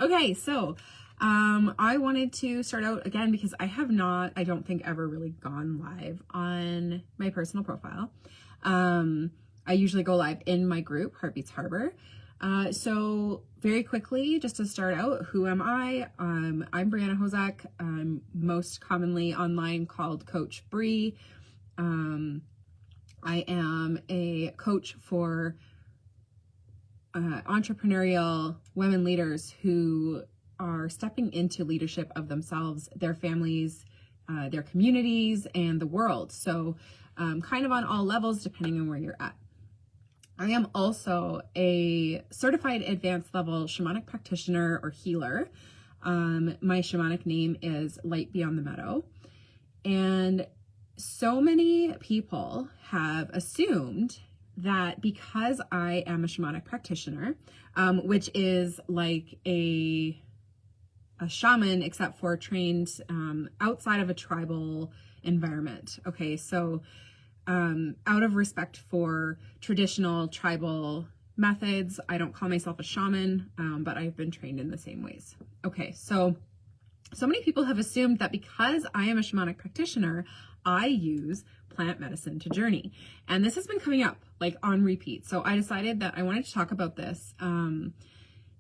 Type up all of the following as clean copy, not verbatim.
Okay, so I wanted to start out again because I have not, I don't think, ever really gone live on my personal profile. I usually go live in my group, Heartbeats Harbor. So very quickly, just to start out, who am I? I'm Brianna Hozak. I'm most commonly online called Coach Bree. I am a coach for entrepreneurial women leaders who are stepping into leadership of themselves, their families, their communities, and the world. So kind of on all levels, depending on where you're at. I am also a certified advanced level shamanic practitioner or healer. My shamanic name is Light Beyond the Meadow. And so many people have assumed that because I am a shamanic practitioner, which is like a shaman, except for trained outside of a tribal environment. Okay, so out of respect for traditional tribal methods, I don't call myself a shaman, but I've been trained in the same ways. Okay, so many people have assumed that because I am a shamanic practitioner, I use plant medicine to journey. And this has been coming up like on repeat. So I decided that I wanted to talk about this.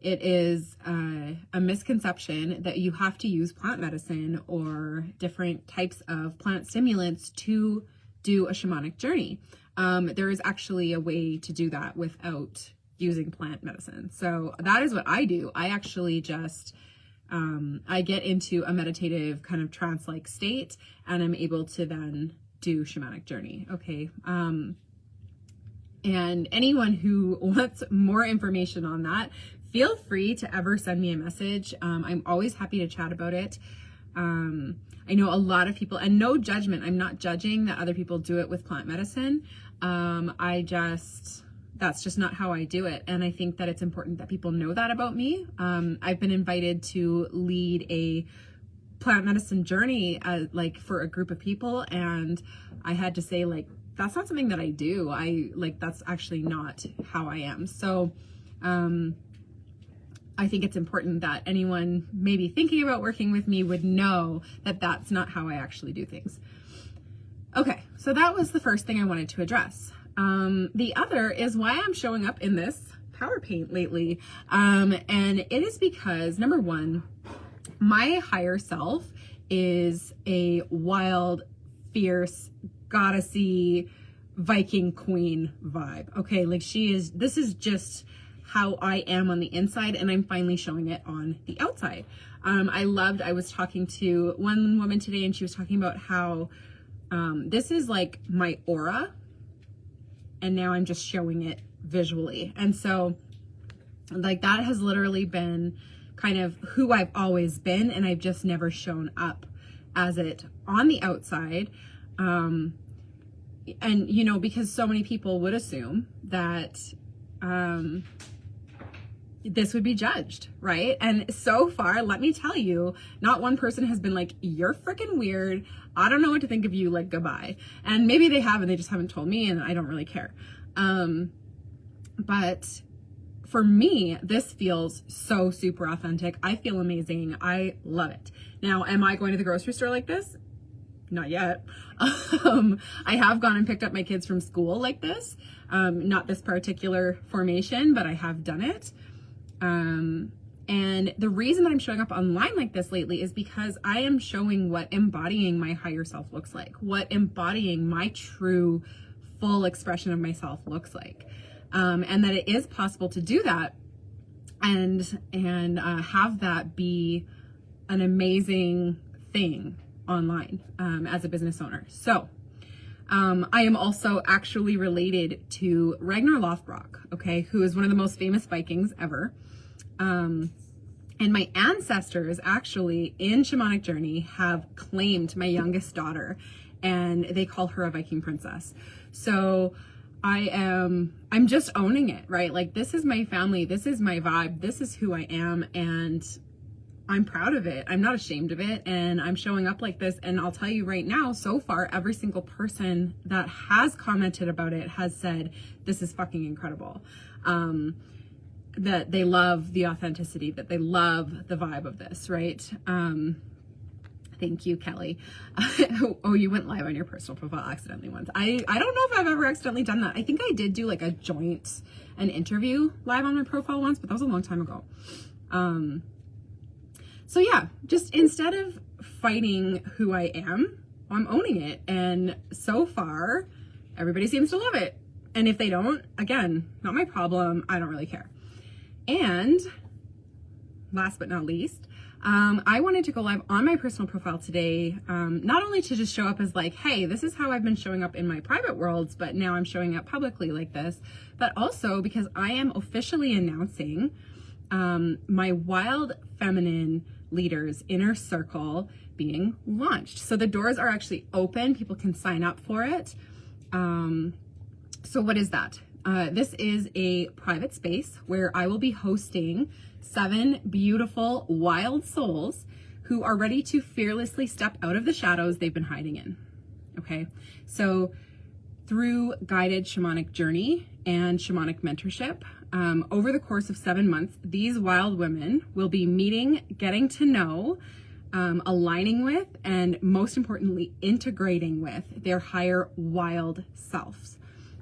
It is a misconception that you have to use plant medicine or different types of plant stimulants to do a shamanic journey. There is actually a way to do that without using plant medicine. So that is what I do. I actually just I get into a meditative kind of trance-like state, and I'm able to then do shamanic journey. Okay. And anyone who wants more information on that, feel free to ever send me a message. I'm always happy to chat about it. I know a lot of people, and no judgment, I'm not judging that other people do it with plant medicine. That's just not how I do it. And I think that it's important that people know that about me. I've been invited to lead a plant medicine journey like for a group of people. And I had to say, like, that's not something that I do. That's actually not how I am. So, I think it's important that anyone maybe thinking about working with me would know that that's not how I actually do things. Okay, so that was the first thing I wanted to address. The other is why I'm showing up in this power paint lately. And it is because, number one, my higher self is a wild, fierce, goddessy, Viking queen vibe. Okay, like this is just how I am on the inside, and I'm finally showing it on the outside. I was talking to one woman today, and she was talking about how this is like my aura, and now I'm just showing it visually. And so like that has literally been kind of who I've always been, and I've just never shown up as it on the outside. And you know, because so many people would assume that this would be judged, right? And so far, let me tell you, not one person has been like, you're freaking weird, I don't know what to think of you, like, goodbye. And maybe they have, and they just haven't told me, and I don't really care. But for me, this feels so super authentic. I feel amazing. I love it. Now, am I going to the grocery store like this? Not yet. I have gone and picked up my kids from school like this. Not this particular formation, but I have done it. And the reason that I'm showing up online like this lately is because I am showing what embodying my higher self looks like, what embodying my true full expression of myself looks like. And that it is possible to do that and have that be an amazing thing online, as a business owner. So, I am also actually related to Ragnar Lothbrok, okay, who is one of the most famous Vikings ever. And my ancestors actually in Shamanic Journey have claimed my youngest daughter, and they call her a Viking princess. So I'm just owning it, right? Like, this is my family, this is my vibe, this is who I am, and I'm proud of it. I'm not ashamed of it, and I'm showing up like this. And I'll tell you right now, so far, every single person that has commented about it has said, this is fucking incredible. that they love the authenticity, that they love the vibe of this, right? Thank you, Kelly. Oh, you went live on your personal profile accidentally once. I don't know if I've ever accidentally done that. I think I did do like an interview live on my profile once, but that was a long time ago. So yeah, just instead of fighting who I am, I'm owning it. And so far, everybody seems to love it. And if they don't, again, not my problem. I don't really care. And last but not least, I wanted to go live on my personal profile today, not only to just show up as like, hey, this is how I've been showing up in my private worlds, but now I'm showing up publicly like this, but also because I am officially announcing my Wild Feminine Leaders Inner Circle being launched. So the doors are actually open. People can sign up for it. So what is that? This is a private space where I will be hosting 7 beautiful wild souls who are ready to fearlessly step out of the shadows they've been hiding in. Okay, so through guided shamanic journey and shamanic mentorship, over the course of 7 months, these wild women will be meeting, getting to know, aligning with, and most importantly, integrating with their higher wild selves.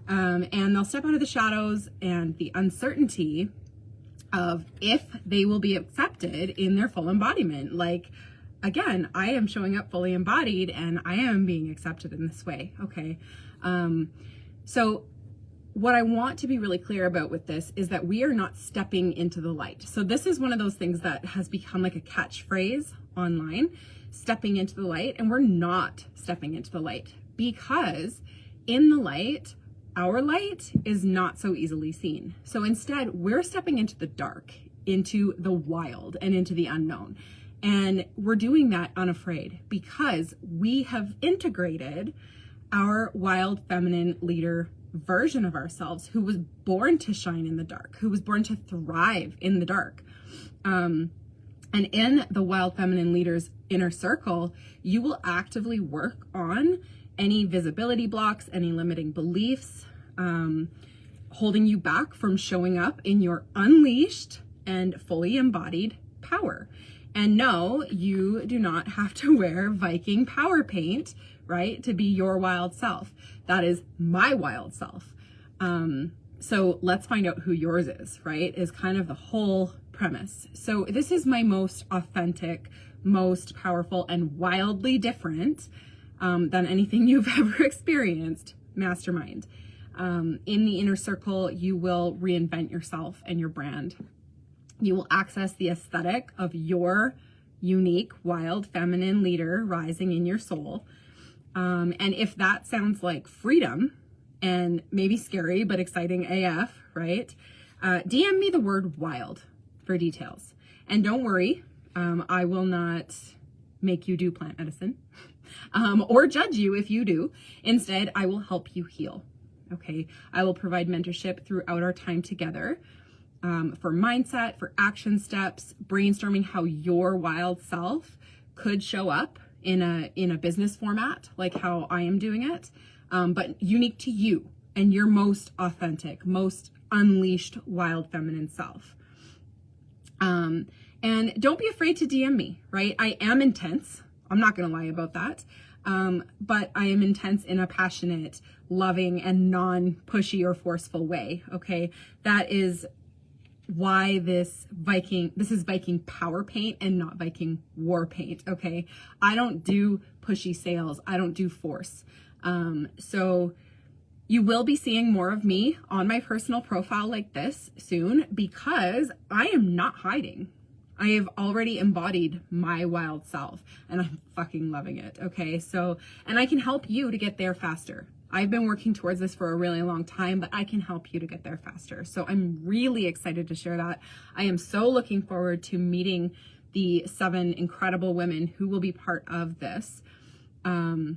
And they'll step out of the shadows and the uncertainty of if they will be accepted in their full embodiment. Like, again, I am showing up fully embodied and I am being accepted in this way. Okay. So what I want to be really clear about with this is that we are not stepping into the light. So this is one of those things that has become like a catchphrase online, stepping into the light, and we're not stepping into the light because in the light, our light is not so easily seen. So instead, we're stepping into the dark, into the wild, and into the unknown. And we're doing that unafraid because we have integrated our wild feminine leader version of ourselves who was born to shine in the dark, who was born to thrive in the dark. And in the Wild Feminine Leaders Inner Circle, you will actively work on any visibility blocks, any limiting beliefs, holding you back from showing up in your unleashed and fully embodied power. And no, you do not have to wear Viking power paint, right, to be your wild self. That is my wild self. So let's find out who yours is, right, is kind of the whole premise. So this is my most authentic, most powerful, and wildly different than anything you've ever experienced mastermind. In the inner circle, you will reinvent yourself and your brand. You will access the aesthetic of your unique, wild, feminine leader rising in your soul. And if that sounds like freedom and maybe scary, but exciting AF, right? DM me the word wild for details. And don't worry, I will not make you do plant medicine or judge you if you do. Instead, I will help you heal. Okay, I will provide mentorship throughout our time together for mindset, for action steps, brainstorming how your wild self could show up in a business format, like how I am doing it, but unique to you and your most authentic, most unleashed wild feminine self. And don't be afraid to DM me, right? I am intense. I'm not going to lie about that. But I am intense in a passionate, loving, and non-pushy or forceful way. Okay. That is why this is Viking power paint and not Viking war paint. Okay. I don't do pushy sales. I don't do force. So you will be seeing more of me on my personal profile like this soon because I am not hiding. I have already embodied my wild self and I'm fucking loving it. Okay. So, and I can help you to get there faster. I've been working towards this for a really long time, but I can help you to get there faster. So I'm really excited to share that. I am so looking forward to meeting the 7 incredible women who will be part of this. And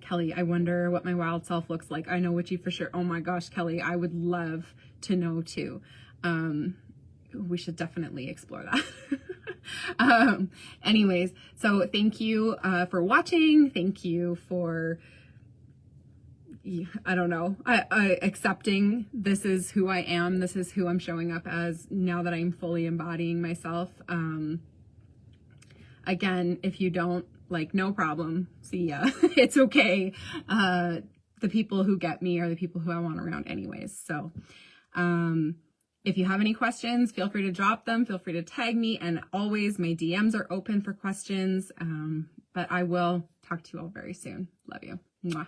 Kelly, I wonder what my wild self looks like. I know Witchy for sure. Oh my gosh, Kelly, I would love to know too. We should definitely explore that. Anyways, so thank you for watching. Thank you for I don't know, I accepting this is who I am, this is who I'm showing up as now that I'm fully embodying myself. Again, if you don't, like, no problem, see ya. It's okay. The people who get me are the people who I want around anyways. So if you have any questions, feel free to drop them, feel free to tag me, and always my DMs are open for questions. But I will talk to you all very soon. Love you. Mwah.